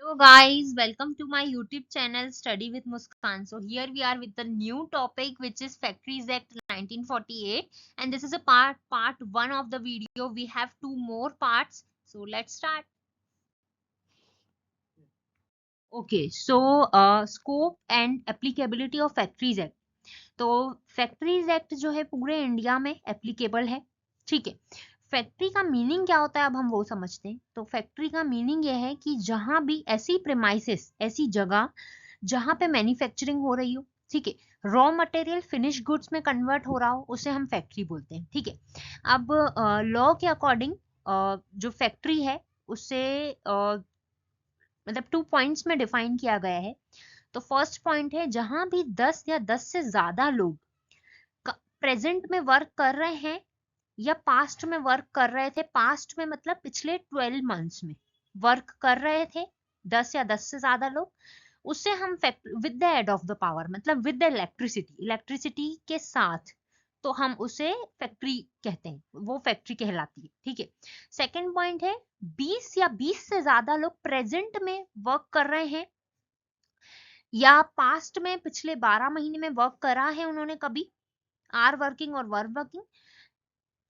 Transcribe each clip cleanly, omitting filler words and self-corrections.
Hello guys, welcome to my YouTube channel Study with Muskan. So here we are with the new topic which is Factories Act 1948 and this is a part 1 of the video. We have two more parts. So let's start. Okay, so scope and applicability of Factories Act. तो factories act जो है पूरे India में applicable है। ठीक है, factory का meaning क्या होता है अब हम वो समझते हैं। तो फैक्ट्री का मीनिंग ये है कि जहां भी ऐसी प्रेमाइसिस, ऐसी जगह जहां पे मैन्युफैक्चरिंग हो रही हो, ठीक है, रॉ मटेरियल फिनिश गुड्स में कन्वर्ट हो रहा हो, उसे हम फैक्ट्री बोलते हैं। ठीक है, अब लॉ के अकॉर्डिंग जो फैक्ट्री है उसे मतलब 2 पॉइंट्स में डिफाइन किया गया है। तो फर्स्ट पॉइंट है जहां भी 10 या 10 से ज्यादा लोग प्रेजेंट में वर्क कर रहे हैं या पास्ट में वर्क कर रहे थे। पास्ट में मतलब पिछले 12 मंथ्स में वर्क कर रहे थे 10 या 10 से ज्यादा लोग, उससे हम with the aid of the power मतलब विद द इलेक्ट्रिसिटी के साथ, तो हम उसे फैक्ट्री कहते हैं, वो फैक्ट्री कहलाती है। ठीक है, सेकंड पॉइंट है 20 या 20 से ज्यादा लोग प्रेजेंट में वर्क कर रहे हैं या पास्ट में पिछले 12 महीने में वर्क करा है उन्होंने कभी, are working or were working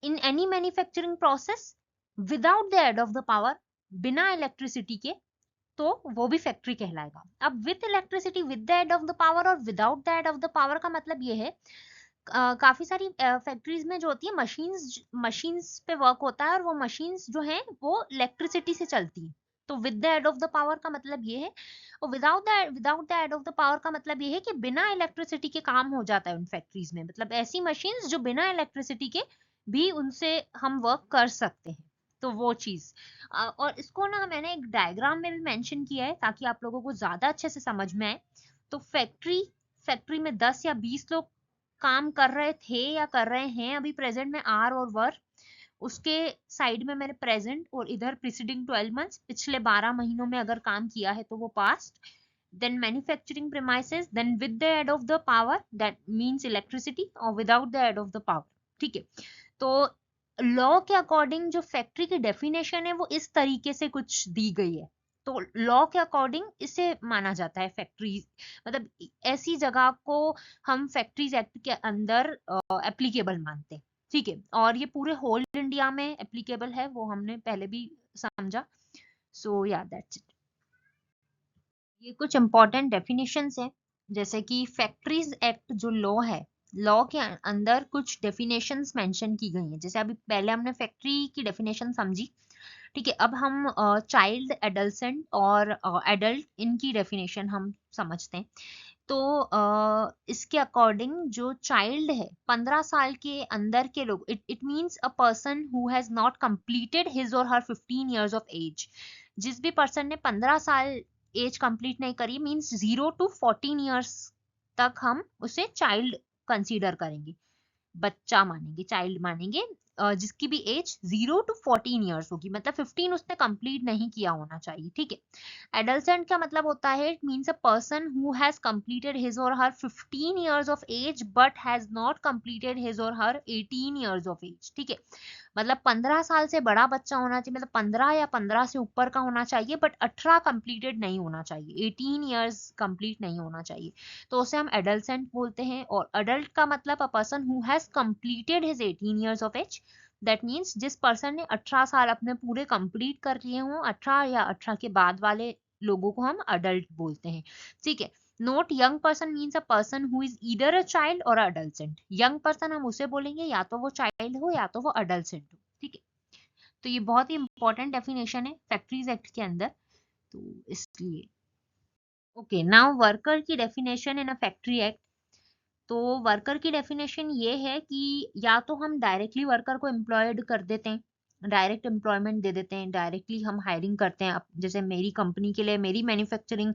in any manufacturing process without the aid of the power, बिना इलेक्ट्रिसिटी के, तो वो भी फैक्ट्री कहलाएगा। अब with electricity, with the aid of the power और without the aid of the power का मतलब ये है काफी सारी फैक्ट्रीज में जो होती है मशीन्स पे वर्क होता है और वो मशीन्स जो हैं वो इलेक्ट्रिसिटी से चलती है। तो with the aid of the power का मतलब ये है, और without the aid of the power का मतलब ये है कि बिना इलेक्ट्रिसिटी के काम हो जाता है उन फैक्ट्रीज में। मतलब ऐसी मशीन्स जो बिना इलेक्ट्रिसिटी के भी उनसे हम वर्क कर सकते हैं। तो वो चीज और इसको ना मैंने एक डायग्राम में भी मेंशन किया है ताकि आप लोगों को ज्यादा अच्छे से समझ में आए। तो फैक्ट्री में 10 या 20 लोग काम कर रहे थे या कर रहे हैं अभी प्रेजेंट में, आर और वर, उसके साइड में मैंने प्रेजेंट और इधर प्रीसीडिंग 12 मंथ्स, पिछले 12 महीनों में अगर काम किया है तो वो past, then manufacturing premises, then with the aid of the power that means electricity or without the aid of the power। ठीक है, तो लॉ के अकॉर्डिंग जो फैक्ट्री की डेफिनेशन है वो इस तरीके से कुछ दी गई है। तो लॉ के अकॉर्डिंग इसे माना जाता है फैक्ट्री, मतलब ऐसी जगह को हम फैक्ट्रीज एक्ट के अंदर एप्लीकेबल मानते हैं। ठीक है, और ये पूरे होल इंडिया में एप्लीकेबल है, वो हमने पहले भी समझा। सो या दैट्स इट। ये कुछ इंपॉर्टेंट डेफिनेशंस हैं, जैसे कि फैक्ट्रीज एक्ट जो लॉ है, लॉ के अंदर कुछ डेफिनेशंस मेंशन की गई हैं। जैसे अभी पहले हमने फैक्ट्री की डेफिनेशन समझी, ठीक है, अब हम चाइल्ड, एडल्सेंट और एडल्ट, इनकी डेफिनेशन हम समझते हैं। तो इसके अकॉर्डिंग जो चाइल्ड है 15 साल के अंदर के लोग, it means a person who has not completed his or her 15 years of as. जिस भी पर्सन ने 15 साल एज कंप्लीट नहीं करी, मींस 0 to 14 इयर्स तक हम उसे चाइल्ड कंसीडर करेंगे, बच्चा मानेंगे, चाइल्ड मानेंगे, जिसकी भी एज 0 to 14 इयर्स होगी, मतलब 15 उसने कंप्लीट नहीं किया होना चाहिए। ठीक है, एडल्सेंट का मतलब होता है it means a person who has completed his or her 15 years of age but has not completed his or her 18 years of as. ठीक है, मतलब 15 साल से बड़ा बच्चा होना चाहिए, मतलब 15 या 15 से ऊपर का होना चाहिए, बट 18 कंप्लीटेड नहीं होना चाहिए, 18 इयर्स कंप्लीट नहीं होना चाहिए, तो उसे हम एडल्सेंट बोलते हैं। और अडल्ट का मतलब a person who has completed his 18 years of age, that means जिस पर्सन ने 18 साल अपने पूरे कंप्लीट कर लिए हों, 18 या 18 के बाद वाले लोगों को हम अडल्ट बोलते हैं। ठीक है, note young person means a person who is either a child और अडल्सेंट। यंग पर्सन हम उसे बोलेंगे या तो वो चाइल्ड हो या तो वो अडल्सेंट हो। ठीक है, तो ये बहुत ही इंपॉर्टेंट डेफिनेशन है फैक्ट्रीज एक्ट के अंदर, तो इसलिए। ओके, नाउ वर्कर की definition in a factory act. तो वर्कर की डेफिनेशन ये है कि या तो हम डायरेक्टली वर्कर को एम्प्लॉयड कर देते हैं, डायरेक्ट एम्प्लॉयमेंट दे देते हैं, डायरेक्टली हम हायरिंग करते हैं। अब जैसे मेरी कंपनी के लिए, मेरी मैन्युफैक्चरिंग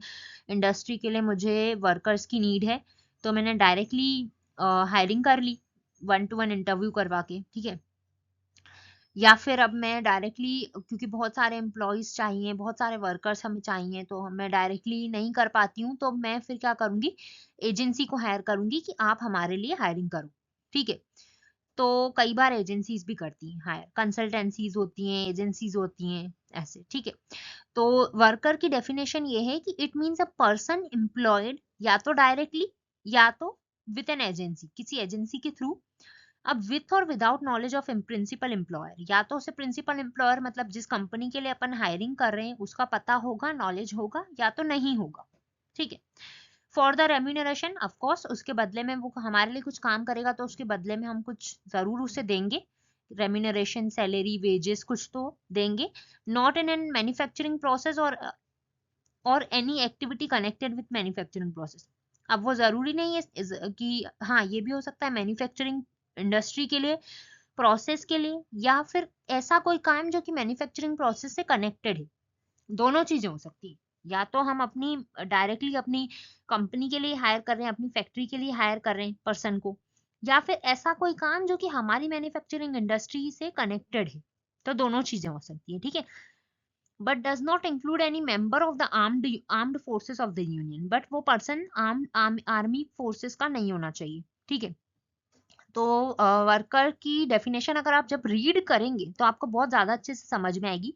इंडस्ट्री के लिए मुझे वर्कर्स की नीड है, तो मैंने डायरेक्टली हायरिंग कर ली 1-to-1 इंटरव्यू करवा के। ठीक है, या फिर अब मैं डायरेक्टली, क्योंकि बहुत सारे एम्प्लॉयज चाहिए, बहुत सारे वर्कर्स हमें चाहिए, तो मैं डायरेक्टली नहीं कर पाती हूँ, तो मैं फिर क्या करूंगी, एजेंसी को हायर करूंगी कि आप हमारे लिए हायरिंग करो। ठीक है, तो कई बार एजेंसीज भी करती हैं हायर, कंसल्टेंसीज होती हैं, एजेंसीज होती हैं, ऐसे। ठीक है, तो वर्कर की डेफिनेशन ये है कि it means a person employed या तो डायरेक्टली या तो विद एन एजेंसी, किसी एजेंसी के थ्रू। अब with or without knowledge of principal employer, या तो उसे प्रिंसिपल एम्प्लॉयर मतलब जिस कंपनी के लिए अपन हायरिंग कर रहे हैं उसका पता होगा, नॉलेज होगा, या तो नहीं होगा, ठीक है। For the remuneration, of course उसके बदले में वो हमारे लिए कुछ काम करेगा तो उसके बदले में हम कुछ जरूर उसे देंगे, रेम्यूनरेशन, सैलरी, वेजेस कुछ तो देंगे। Not in an manufacturing process or any activity connected with manufacturing process. अब वो जरूरी नहीं है कि हाँ, ये भी हो सकता है मैन्युफैक्चरिंग इंडस्ट्री के लिए, प्रोसेस के लिए, या फिर ऐसा कोई काम जो कि मैन्युफैक्चरिंग प्रोसेस से कनेक्टेड है। दोनों चीजें हो सकती है, या तो हम अपनी डायरेक्टली अपनी कंपनी के लिए हायर कर रहे हैं, अपनी फैक्ट्री के लिए हायर कर रहे हैं पर्सन को, या फिर ऐसा कोई काम जो कि हमारी मैन्युफैक्चरिंग इंडस्ट्री से कनेक्टेड है। तो दोनों चीजें हो सकती है, ठीक है। But does not include any member of the armed forces of the union, but वो पर्सन आर्मी फोर्सेस का नहीं होना चाहिए, ठीक है। तो वर्कर की डेफिनेशन अगर आप जब रीड करेंगे तो आपको बहुत ज्यादा अच्छे से समझ में आएगी।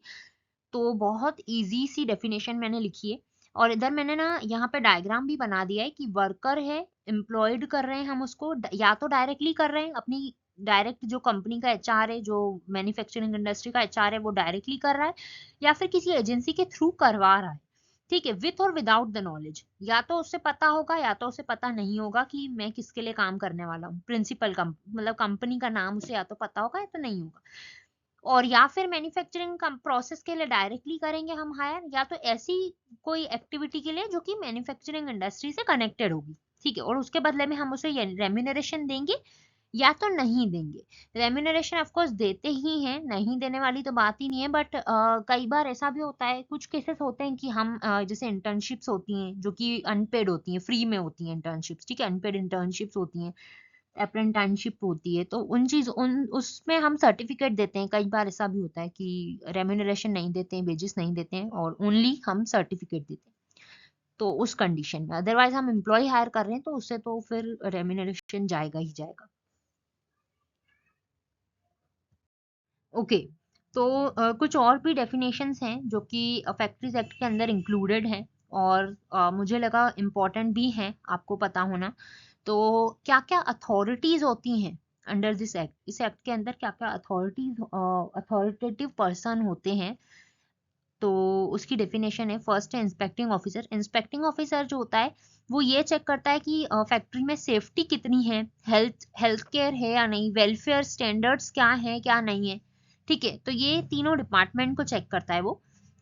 तो बहुत इजी सी डेफिनेशन मैंने लिखी है, और इधर मैंने ना यहाँ पे डायग्राम भी बना दिया है कि वर्कर है, एम्प्लॉयड कर रहे हैं हम उसको, या तो डायरेक्टली कर रहे हैं, अपनी डायरेक्ट जो कंपनी का एचआर है, जो मैन्युफैक्चरिंग इंडस्ट्री का एचआर है वो डायरेक्टली कर रहा है, या फिर किसी एजेंसी के थ्रू करवा रहा है, ठीक है। With or without the knowledge, या तो उसे पता होगा या तो उसे पता नहीं होगा कि मैं किसके लिए काम करने वाला हूँ, प्रिंसिपल मतलब कंपनी का नाम उसे या तो पता होगा या तो नहीं होगा। और या फिर मैन्युफैक्चरिंग प्रोसेस के लिए डायरेक्टली करेंगे हम हायर, या तो ऐसी कोई एक्टिविटी के लिए जो कि मैन्युफैक्चरिंग इंडस्ट्री से कनेक्टेड होगी, ठीक है। और उसके बदले में हम उसे रेम्यूनरेशन देंगे या तो नहीं देंगे। रेम्यूनरेशन ऑफ कोर्स देते ही हैं, नहीं देने वाली तो बात ही नहीं है, बट कई बार ऐसा भी होता है, कुछ केसेस होते हैं कि हम जैसे इंटर्नशिप्स होती हैं जो कि अनपेड होती हैं, फ्री में होती हैं इंटर्नशिप्स, ठीक है, अनपेड इंटर्नशिप्स होती हैं, अप्रेंटिसशिप होती है, तो उन उसमें हम सर्टिफिकेट देते हैं। कई बार ऐसा भी होता है कि रेम्यूनरेशन नहीं देते हैं, वेजेस नहीं देते हैं, और ओनली हम सर्टिफिकेट देते हैं। तो उस कंडीशन में, अदरवाइज हम एम्प्लॉय हायर कर रहे हैं तो उससे तो फिर रेम्यूनरेशन जाएगा ही जाएगा। ओके, तो कुछ और भी डेफिनेशंस हैं जो कि फैक्ट्रीज एक्ट के अंदर इंक्लूडेड हैं, और मुझे लगा इम्पोर्टेंट भी हैं आपको पता होना। तो क्या क्या अथॉरिटीज होती हैं अंडर दिस एक्ट, इस एक्ट के अंदर क्या क्या अथॉरिटीज, अथॉरिटेटिव पर्सन होते हैं, तो उसकी डेफिनेशन है। फर्स्ट है इंस्पेक्टिंग ऑफिसर। इंस्पेक्टिंग ऑफिसर जो होता है वो ये चेक करता है कि फैक्ट्री में सेफ्टी कितनी है, हेल्थ केयर है या नहीं, वेलफेयर स्टैंडर्ड्स क्या है क्या नहीं है, ठीक है। तो ये तीनों डिपार्टमेंट को चेक करता है वो।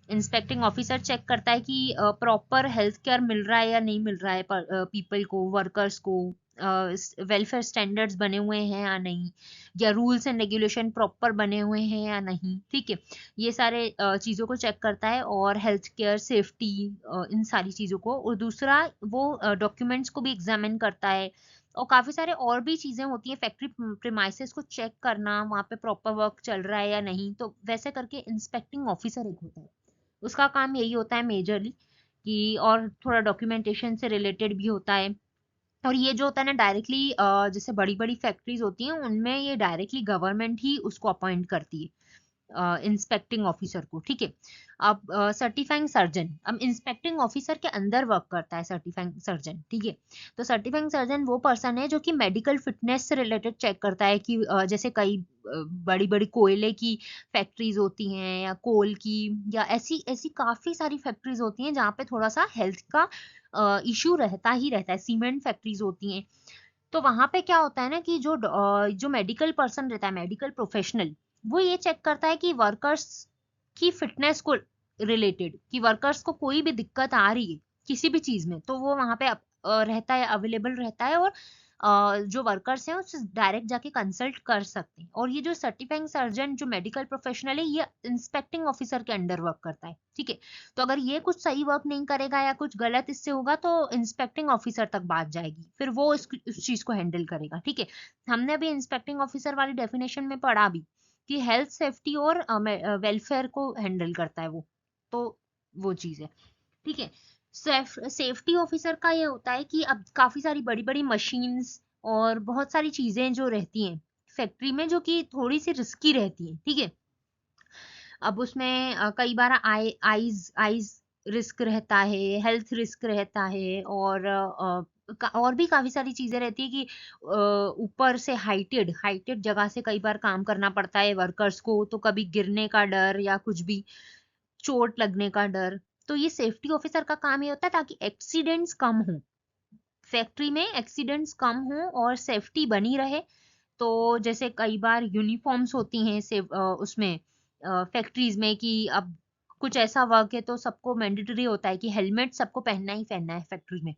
इंस्पेक्टिंग ऑफिसर चेक करता है कि प्रॉपर हेल्थ केयर मिल रहा है या नहीं मिल रहा है पीपल को, वर्कर्स को, वेलफेयर स्टैंडर्ड्स बने हुए हैं या नहीं, या रूल्स एंड रेगुलेशन प्रॉपर बने हुए हैं या नहीं, ठीक है। ये सारे चीज़ों को चेक करता है, और हेल्थ केयर, सेफ्टी, इन सारी चीज़ों को। और दूसरा वो डॉक्यूमेंट्स को भी एग्जामिन करता है, और काफ़ी सारे और भी चीज़ें होती हैं, फैक्ट्री प्रीमाइसेस को चेक करना, वहाँ पे प्रॉपर वर्क चल रहा है या नहीं। तो वैसे करके इंस्पेक्टिंग ऑफिसर एक होता है, उसका काम यही होता है मेजरली कि, और थोड़ा डॉक्यूमेंटेशन से रिलेटेड भी होता है। और ये जो होता है ना डायरेक्टली, जैसे बड़ी बड़ी फैक्ट्रीज होती हैं उनमें ये डायरेक्टली गवर्नमेंट ही उसको अपॉइंट करती है, इंस्पेक्टिंग ऑफिसर को, ठीक है। अब सर्टिफाइंग सर्जन, अब इंस्पेक्टिंग ऑफिसर के अंदर वर्क करता है सर्टिफाइंग सर्जन, ठीक है। तो सर्टिफाइंग सर्जन वो पर्सन है जो कि मेडिकल फिटनेस से रिलेटेड चेक करता है कि जैसे कई बड़ी बड़ी कोयले की फैक्ट्रीज होती हैं, या कोल की, या ऐसी ऐसी काफी सारी फैक्ट्रीज होती हैं जहाँ पे थोड़ा सा हेल्थ का इशू रहता ही रहता है, सीमेंट फैक्ट्रीज होती हैं। तो वहां पे क्या होता है ना कि जो मेडिकल पर्सन रहता है, मेडिकल प्रोफेशनल, वो ये चेक करता है कि वर्कर्स की फिटनेस को रिलेटेड, कि वर्कर्स को कोई भी दिक्कत आ रही है किसी भी चीज में, तो वो वहां पे रहता है, अवेलेबल रहता है, और जो वर्कर्स हैं उससे डायरेक्ट जाके कंसल्ट कर सकते हैं। और ये जो सर्टिफाइंग सर्जन, जो मेडिकल प्रोफेशनल है, ये इंस्पेक्टिंग ऑफिसर के अंडर वर्क करता है, ठीक है। तो अगर ये कुछ सही वर्क नहीं करेगा या कुछ गलत इससे होगा तो इंस्पेक्टिंग ऑफिसर तक बात जाएगी, फिर वो इस चीज को हैंडल करेगा, ठीक है। हमने अभी इंस्पेक्टिंग ऑफिसर वाली डेफिनेशन में पढ़ा भी कि हेल्थ, सेफ्टी और वेलफेयर को हैंडल करता है वो, तो वो चीज है, ठीक है। सेफ्टी ऑफिसर का ये होता है कि अब काफी सारी बड़ी बड़ी मशीन्स और बहुत सारी चीजें जो रहती हैं फैक्ट्री में, जो कि थोड़ी सी रिस्की रहती हैं, ठीक है। अब उसमें कई बार आईज रिस्क रहता है, हेल्थ रिस्क रहता है, और भी काफी सारी चीजें रहती है कि ऊपर से हाइटेड जगह से कई बार काम करना पड़ता है वर्कर्स को, तो कभी गिरने का डर या कुछ भी चोट लगने का डर। तो ये सेफ्टी ऑफिसर का काम ये होता है ताकि एक्सीडेंट्स कम हो, फैक्ट्री में एक्सीडेंट्स कम हो और सेफ्टी बनी रहे। तो जैसे कई बार यूनिफॉर्म्स होती हैं उसमें फैक्ट्रीज में कि अब कुछ ऐसा वर्क है तो सबको मैंडेटरी होता है कि हेलमेट सबको पहनना ही पहनना है फैक्ट्री में,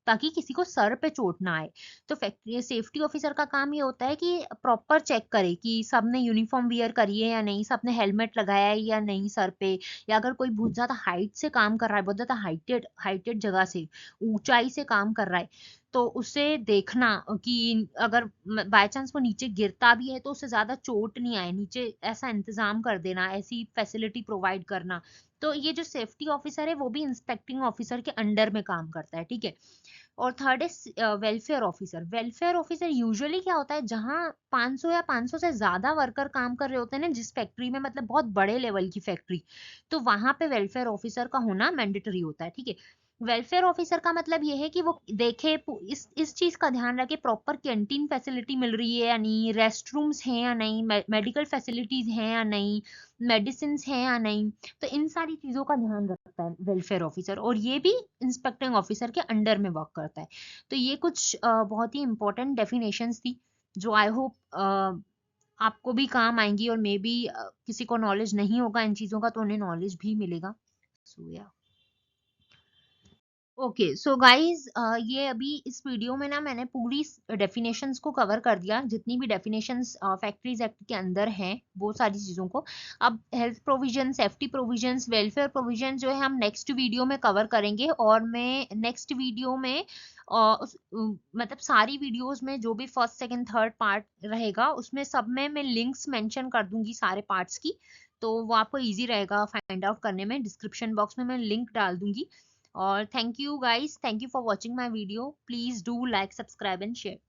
ताकि किसी को सर पे चोट ना आए। तो फैक्ट्री सेफ्टी ऑफिसर का काम ये होता है कि प्रॉपर चेक करे कि सबने यूनिफॉर्म वियर करी है या नहीं, सबने हेलमेट लगाया है या नहीं सर पे, या अगर कोई बहुत ज्यादा हाइट से काम कर रहा है, बहुत ज्यादा हाइटेड जगह से, ऊंचाई से काम कर रहा है, तो उसे देखना कि अगर बाय चांस वो नीचे गिरता भी है तो उसे ज्यादा चोट नहीं आए, नीचे ऐसा इंतजाम कर देना, ऐसी फैसिलिटी प्रोवाइड करना। तो ये जो सेफ्टी ऑफिसर है वो भी इंस्पेक्टिंग ऑफिसर के अंडर में काम करता है, ठीक है। और थर्ड है welfare officer. Welfare officer usually क्या होता है, जहां 500 या 500 से ज्यादा वर्कर काम कर रहे होते हैं ना, जिस फैक्ट्री में, मतलब बहुत बड़े लेवल की फैक्ट्री, तो वहां पे वेलफेयर ऑफिसर का होना मैंडेटरी होता है, ठीक है। वेलफेयर ऑफिसर का मतलब ये है कि वो देखे, इस चीज का ध्यान रखे प्रॉपर कैंटीन फैसिलिटी मिल रही है या नहीं, रेस्ट रूम्स हैं या नहीं, मेडिकल फैसिलिटीज हैं या नहीं, मेडिसिन हैं या नहीं। तो इन सारी चीजों का ध्यान रखता है वेलफेयर ऑफिसर, और ये भी इंस्पेक्टिंग ऑफिसर के अंडर में वर्क करता है। तो ये कुछ बहुत ही इंपॉर्टेंट डेफिनेशंस थी, जो आई होप आपको भी काम आएंगी, और मे बी किसी को नॉलेज नहीं होगा इन चीजों का तो उन्हें नॉलेज भी मिलेगा। सो या ओके सो गाइज, ये अभी इस वीडियो में ना मैंने पूरी डेफिनेशंस को कवर कर दिया, जितनी भी डेफिनेशंस फैक्ट्रीज एक्ट के अंदर हैं वो सारी चीजों को। अब health provision, safety provisions, welfare provision जो है हम नेक्स्ट वीडियो में कवर करेंगे, और मैं नेक्स्ट वीडियो में मतलब सारी वीडियोस में जो भी फर्स्ट सेकंड थर्ड पार्ट रहेगा उसमें सब में मैं लिंक्स मेंशन कर दूंगी सारे पार्ट्स की, तो वो आपको इजी रहेगा फाइंड आउट करने में। डिस्क्रिप्शन बॉक्स में मैं लिंक डाल दूंगी। और thank you guys, thank you for watching my video. Please do like, subscribe and share.